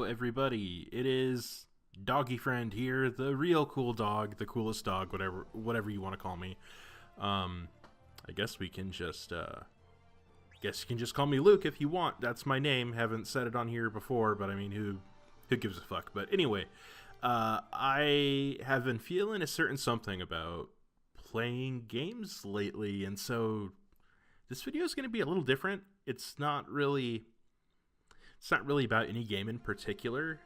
everybody. It is Doggy Friend here, the real cool dog, the coolest dog, whatever you want to call me. I guess we can just guess you can just call me Luke if you want. That's my name. Haven't said it on here before, but I mean, who gives a fuck? But anyway, I have been feeling a certain something about playing games lately, and so this video is going to be a little different. It's not really about any game in particular.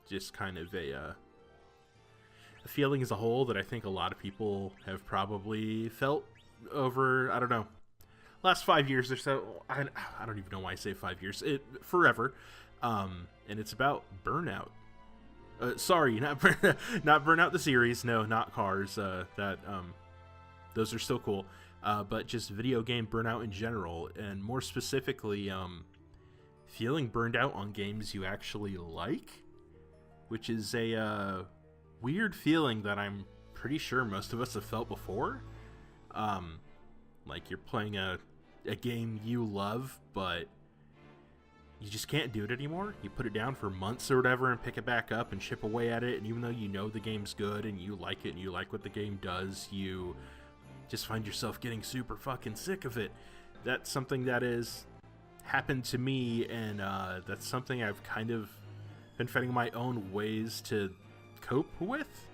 Just kind of a feeling as a whole that I think a lot of people have probably felt over, I don't know, last 5 years or so. I don't even know why I say 5 years. Forever. And it's about Burnout. Sorry, not Burnout the series. No, not Cars. Those are still cool. But just video game burnout in general, and more specifically, feeling burned out on games you actually like, which is a weird feeling that I'm pretty sure most of us have felt before. Like you're playing a game you love, but you just can't do it anymore. You put it down for months or whatever and pick it back up and chip away at it, and even though you know the game's good and you like it and you like what the game does, you just find yourself getting super fucking sick of it. That's something that has happened to me, and that's something I've kind of been finding my own ways to cope with.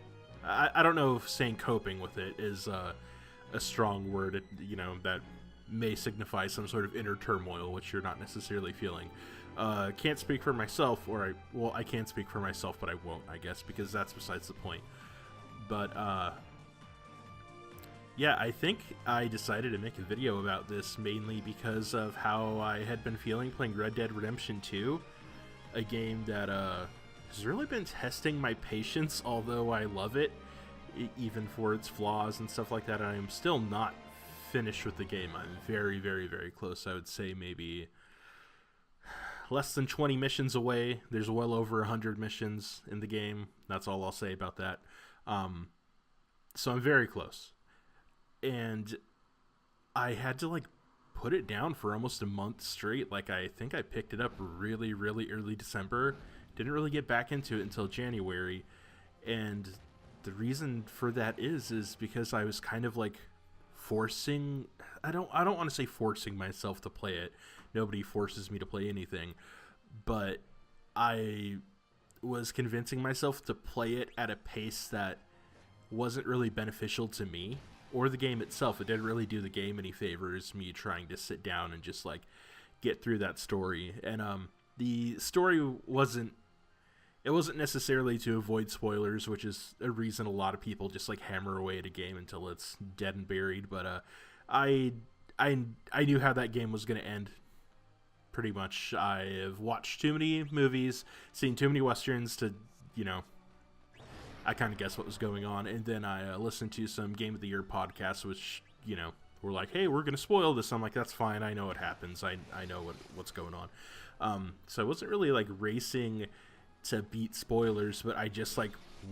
I don't know if saying coping with it is a strong word, that may signify some sort of inner turmoil, which you're not necessarily feeling. Can't speak for myself, I can speak for myself, but I won't, I guess, because that's besides the point. But, yeah, I think I decided to make a video about this mainly because of how I had been feeling playing Red Dead Redemption 2, a game that has really been testing my patience, although I love it, even for its flaws and stuff like that. I am still not finished with the game. I'm very, very, very close. I would say maybe less than 20 missions away. There's well over 100 missions in the game. That's all I'll say about that. So I'm very close. And I had to put it down for almost a month straight. I think I picked it up really, really early December. Didn't really get back into it until January. And the reason for that is because I was kind of forcing, I don't want to say forcing myself to play it. Nobody forces me to play anything. But I was convincing myself to play it at a pace that wasn't really beneficial to me or the game itself. It didn't really do the game any favors, me trying to sit down and just get through that story. And the story wasn't necessarily to avoid spoilers, which is a reason a lot of people just hammer away at a game until it's dead and buried. But I knew how that game was going to end. Pretty much. I have watched too many movies, seen too many westerns to, I kind of guessed what was going on. And then I listened to some Game of the Year podcasts, which, were like, hey, we're going to spoil this. I'm like, that's fine. I know what happens. I know what's going on. So I wasn't really racing to beat spoilers, but I just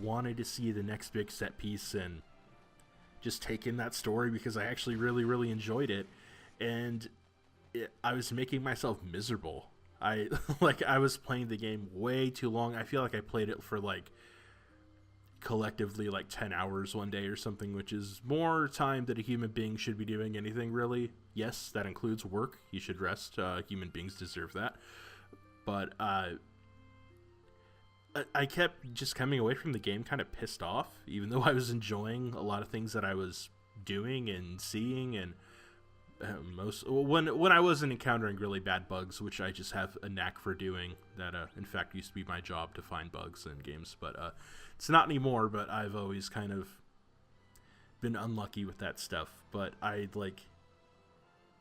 wanted to see the next big set piece and just take in that story because I actually really, really enjoyed it. And I was making myself miserable. I was playing the game way too long. I feel like I played it for collectively 10 hours one day or something, which is more time that a human being should be doing anything, really. Yes, that includes work. You should rest. Human beings deserve that. But I kept just coming away from the game kind of pissed off, even though I was enjoying a lot of things that I was doing and seeing, and when I wasn't encountering really bad bugs, which I just have a knack for doing. That in fact used to be my job, to find bugs in games, but it's not anymore. But I've always kind of been unlucky with that stuff. But I was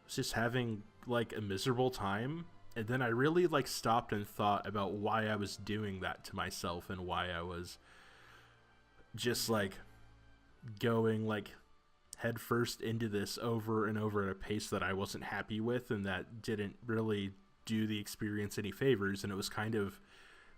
just having a miserable time. And then I really stopped and thought about why I was doing that to myself and why I was just going head first into this over and over at a pace that I wasn't happy with, and that didn't really do the experience any favors. And it was kind of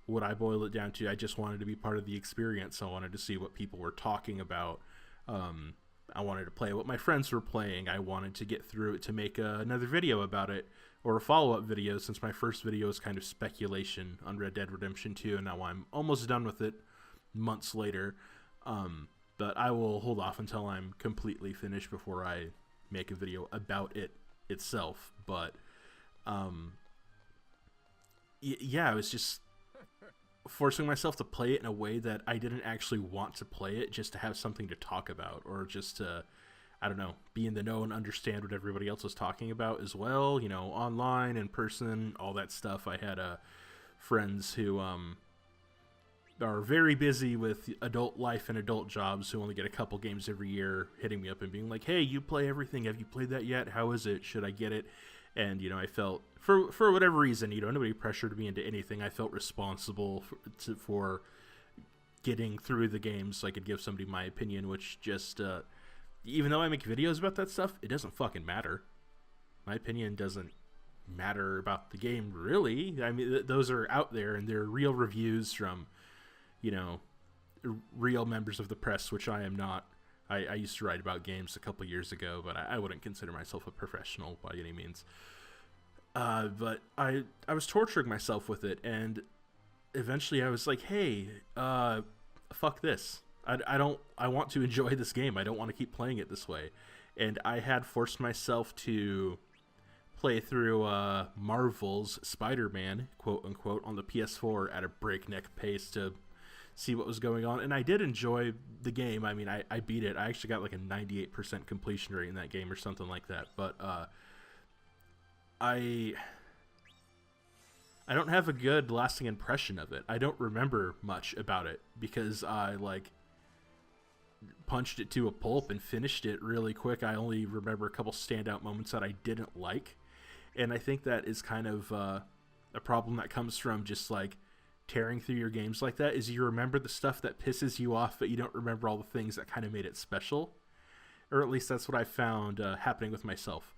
what I boiled it down to. I just wanted to be part of the experience. I wanted to see what people were talking about. I wanted to play what my friends were playing. I wanted to get through it to make another video about it. or a follow-up video, since my first video is kind of speculation on Red Dead Redemption 2, and now I'm almost done with it months later. But I will hold off until I'm completely finished before I make a video about it itself. But yeah, I was just forcing myself to play it in a way that I didn't actually want to play it, just to have something to talk about, or just to, I don't know, be in the know and understand what everybody else was talking about as well, you know, online, in person, all that stuff. I had friends who are very busy with adult life and adult jobs, who only get a couple games every year, hitting me up and being like, hey, you play everything, have you played that yet? How is it? Should I get it? And, you know, I felt, for whatever reason, you know, nobody pressured me into anything. I felt responsible for getting through the game so I could give somebody my opinion, which just, even though I make videos about that stuff, it doesn't fucking matter. My opinion doesn't matter about the game, really. I mean, those are out there, and they're real reviews from, you know, real members of the press, which I am not. I used to write about games a couple years ago, but I wouldn't consider myself a professional by any means. But I was torturing myself with it, and eventually I was like, hey, fuck this. I want to enjoy this game. I don't want to keep playing it this way. And I had forced myself to play through Marvel's Spider-Man, quote unquote, on the PS4 at a breakneck pace to see what was going on. And I did enjoy the game. I mean, I beat it. I actually got like a 98% completion rate in that game or something like that. But I don't have a good lasting impression of it. I don't remember much about it because I like punched it to a pulp and finished it really quick. I only remember a couple standout moments that I didn't like. And I think that is kind of a problem that comes from just like tearing through your games like that, is you remember the stuff that pisses you off, but you don't remember all the things that kind of made it special. Or at least that's what I found happening with myself.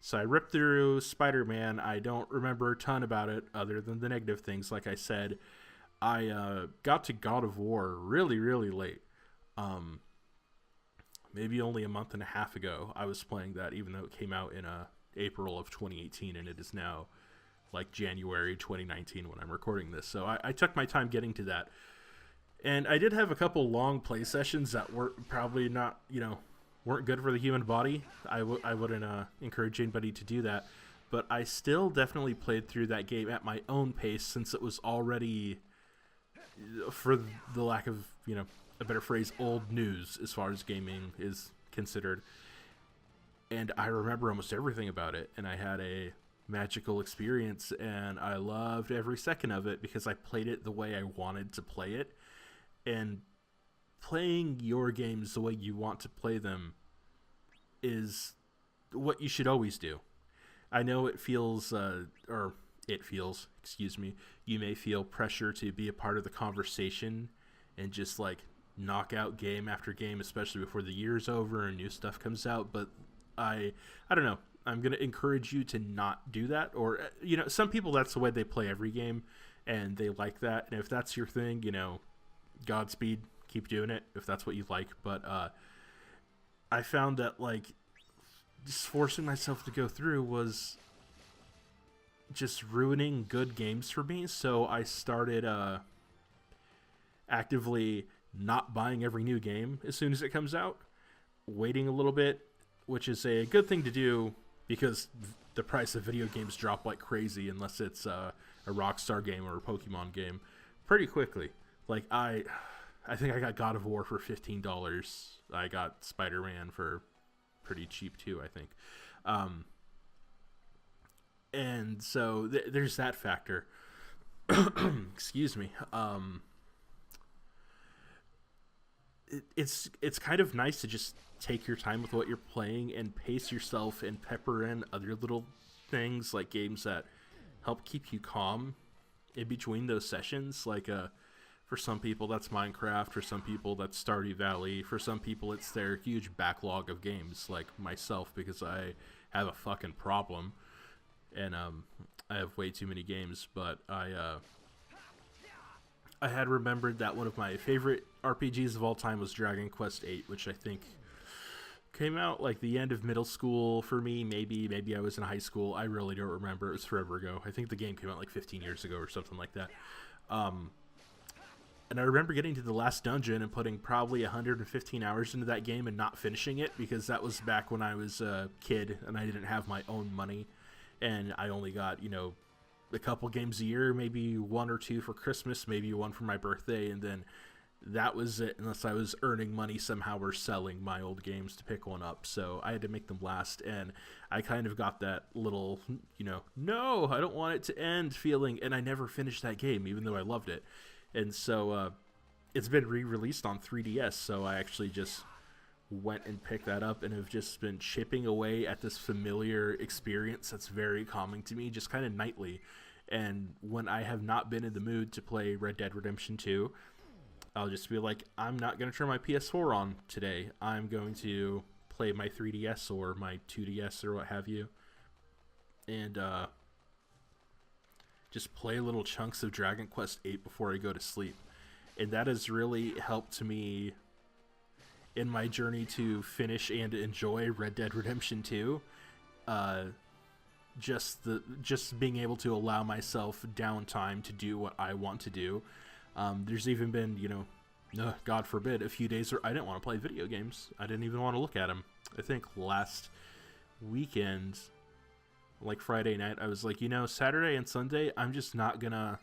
So I ripped through Spider-Man. I don't remember a ton about it other than the negative things. Like I said, I got to God of War really, really late. Maybe only a month and a half ago I was playing that, even though it came out in April of 2018, and it is now like January 2019 when I'm recording this. So I took my time getting to that. And I did have a couple long play sessions that were probably not, you know, weren't good for the human body. I wouldn't encourage anybody to do that. But I still definitely played through that game at my own pace, since it was already, for the lack of, you know, a better phrase, old news as far as gaming is considered. And I remember almost everything about it, and I had a magical experience, and I loved every second of it because I played it the way I wanted to play it. And playing your games the way you want to play them is what you should always do. I know it feels, you may feel pressure to be a part of the conversation and just like knock out game after game, especially before the year's over and new stuff comes out. But I don't know. I'm going to encourage you to not do that. Or, you know, some people, that's the way they play every game and they like that. And if that's your thing, you know, Godspeed, keep doing it if that's what you like. But I found that like just forcing myself to go through was just ruining good games for me. So I started actively not buying every new game as soon as it comes out, waiting a little bit, which is a good thing to do because the price of video games drop like crazy unless it's a Rockstar game or a Pokemon game pretty quickly. Like I think I got God of War for $15. I got Spider-Man for pretty cheap too, I think. And so there's that factor. Excuse me. It's kind of nice to just take your time with what you're playing and pace yourself and pepper in other little things like games that help keep you calm in between those sessions. Like for some people that's Minecraft, for some people that's Stardew Valley, for some people it's their huge backlog of games like myself, because I have a fucking problem and I have way too many games. But I had remembered that one of my favorite RPGs of all time was Dragon Quest VIII, which I think Came out like the end of middle school for me. Maybe I was in high school. I really don't remember. It was forever ago. I think the game came out like 15 years ago or something like that. Um, and I remember getting to the last dungeon and putting probably 115 hours into that game and not finishing it, because that was back when I was a kid and I didn't have my own money, and I only got, a couple games a year, maybe one or two for Christmas, maybe one for my birthday, and then that was it, unless I was earning money somehow or selling my old games to pick one up. So I had to make them last, and I kind of got that little, no, I don't want it to end feeling, and I never finished that game, even though I loved it. And so it's been re-released on 3DS, so I actually just went and picked that up and have just been chipping away at this familiar experience that's very calming to me, just kind of nightly. And when I have not been in the mood to play Red Dead Redemption 2, I'll just be like, I'm not going to turn my PS4 on today. I'm going to play my 3DS or my 2DS or what have you. And just play little chunks of Dragon Quest VIII before I go to sleep. And that has really helped me in my journey to finish and enjoy Red Dead Redemption 2. Just being able to allow myself downtime to do what I want to do. There's even been, God forbid, a few days where I didn't want to play video games. I didn't even want to look at them. I think last weekend, like Friday night, I was like, Saturday and Sunday, I'm just not gonna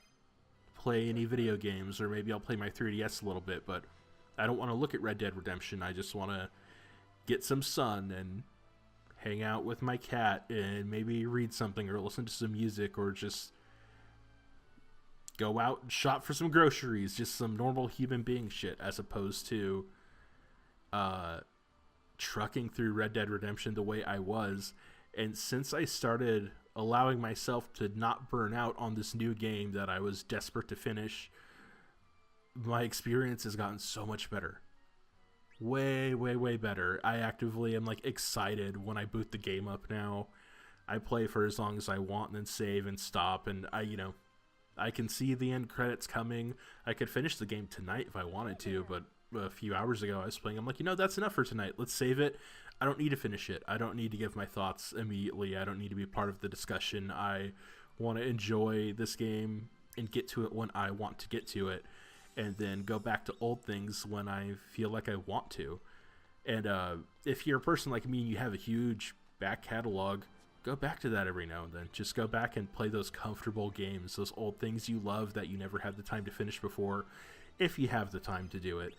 play any video games, or maybe I'll play my 3DS a little bit, but I don't want to look at Red Dead Redemption. I just want to get some sun and hang out with my cat and maybe read something or listen to some music, or just go out and shop for some groceries, just some normal human being shit, as opposed to trucking through Red Dead Redemption the way I was. And since I started allowing myself to not burn out on this new game that I was desperate to finish, my experience has gotten so much better. Way, way, way better. I actively am excited when I boot the game up now. I play for as long as I want and then save and stop, and I can see the end credits coming. I could finish the game tonight if I wanted to, but a few hours ago I was playing. I'm like, that's enough for tonight. Let's save it. I don't need to finish it. I don't need to give my thoughts immediately. I don't need to be part of the discussion. I want to enjoy this game and get to it when I want to get to it, and then go back to old things when I feel like I want to. And if you're a person like me and you have a huge back catalog, go back to that every now and then. Just go back and play those comfortable games, those old things you love that you never had the time to finish before, if you have the time to do it.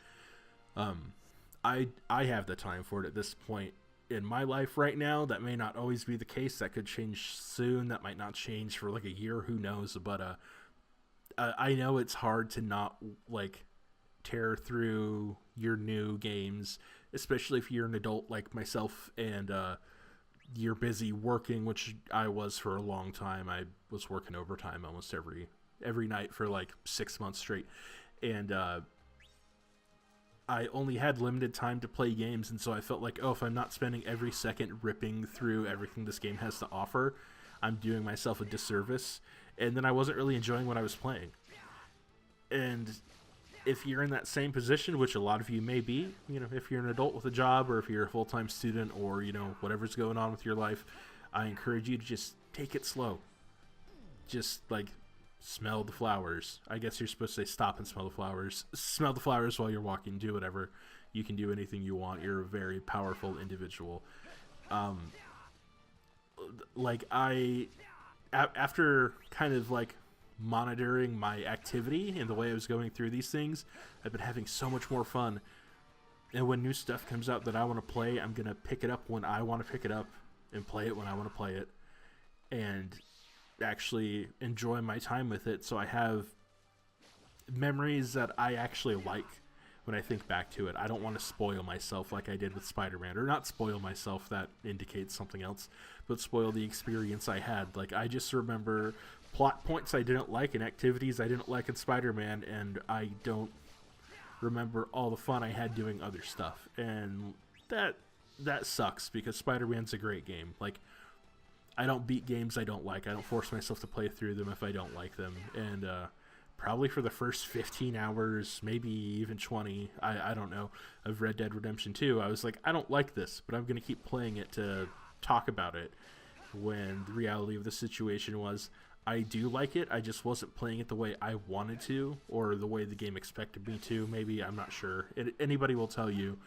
I have the time for it at this point in my life right now. That may not always be the case. That could change soon. That might not change for a year. Who knows? But I know it's hard to not tear through your new games, especially if you're an adult like myself and you're busy working, which I was for a long time. I was working overtime almost every night for 6 months straight, and I only had limited time to play games, and so I felt like, if I'm not spending every second ripping through everything this game has to offer, I'm doing myself a disservice, and then I wasn't really enjoying what I was playing. And if you're in that same position, which a lot of you may be, if you're an adult with a job, or if you're a full-time student, or, whatever's going on with your life, I encourage you to just take it slow. Just, smell the flowers. I guess you're supposed to say stop and smell the flowers. Smell the flowers while you're walking. Do whatever. You can do anything you want. You're a very powerful individual. After kind of monitoring my activity and the way I was going through these things, I've been having so much more fun. And when new stuff comes out that I want to play, I'm going to pick it up when I want to pick it up and play it when I want to play it, and actually enjoy my time with it, so I have memories that I actually like when I think back to it. I don't want to spoil myself like I did with Spider-Man, or not spoil myself, that indicates something else, but spoil the experience I had. I just remember plot points I didn't like and activities I didn't like in Spider-Man, and I don't remember all the fun I had doing other stuff, and that sucks, because Spider-Man's a great game. I don't beat games I don't like. I don't force myself to play through them if I don't like them. And probably for the first 15 hours, maybe even 20, I don't know, of Red Dead Redemption 2, I was like, I don't like this, but I'm going to keep playing it to talk about it, when the reality of the situation was, I do like it, I just wasn't playing it the way I wanted to, or the way the game expected me to, maybe, I'm not sure. Anybody will tell you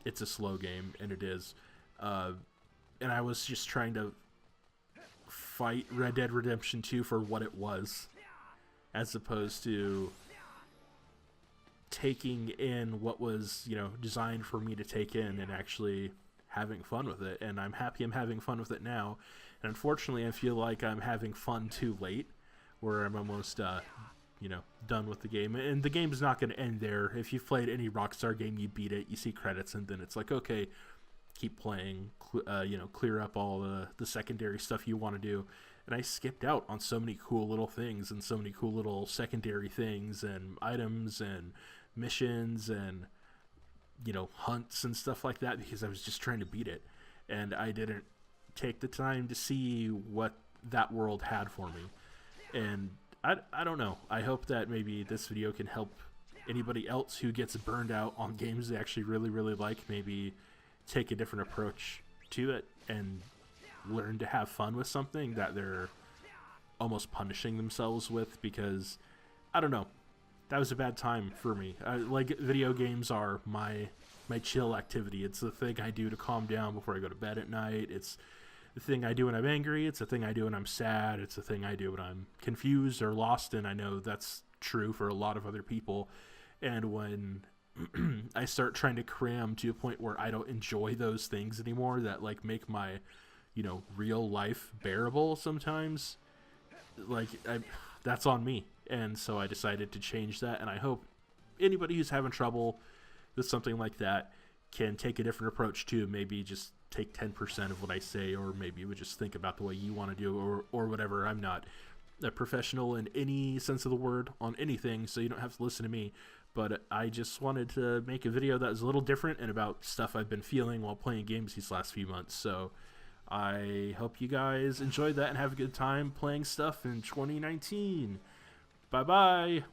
it's a slow game, and it is. And I was just trying to fight Red Dead Redemption 2 for what it was, as opposed to taking in what was, designed for me to take in and actually having fun with it. And I'm happy I'm having fun with it now. And unfortunately, I feel like I'm having fun too late, where I'm almost, done with the game. And the game's not going to end there. If you've played any Rockstar game, you beat it, you see credits, and then it's like, okay, keep playing, clear up all the secondary stuff you want to do. And I skipped out on so many cool little things and so many cool little secondary things and items and missions and, hunts and stuff like that, because I was just trying to beat it. And I didn't take the time to see what that world had for me. And I don't know. I hope that maybe this video can help anybody else who gets burned out on games they actually really, really like, maybe take a different approach to it and learn to have fun with something that they're almost punishing themselves with, because I don't know, that was a bad time for me. Like, video games are my chill activity. It's the thing I do to calm down before I go to bed at night. It's the thing I do when I'm angry. It's the thing I do when I'm sad. It's the thing I do when I'm confused or lost, and I know that's true for a lot of other people. And when I start trying to cram to a point where I don't enjoy those things anymore, that like make my, real life bearable sometimes, like that's on me. And so I decided to change that, and I hope anybody who's having trouble with something like that can take a different approach too. Maybe just take 10% of what I say, or maybe you would just think about the way you want to do, or whatever. I'm not a professional in any sense of the word on anything, so you don't have to listen to me. But I just wanted to make a video that was a little different and about stuff I've been feeling while playing games these last few months. So I hope you guys enjoyed that and have a good time playing stuff in 2019. Bye-bye.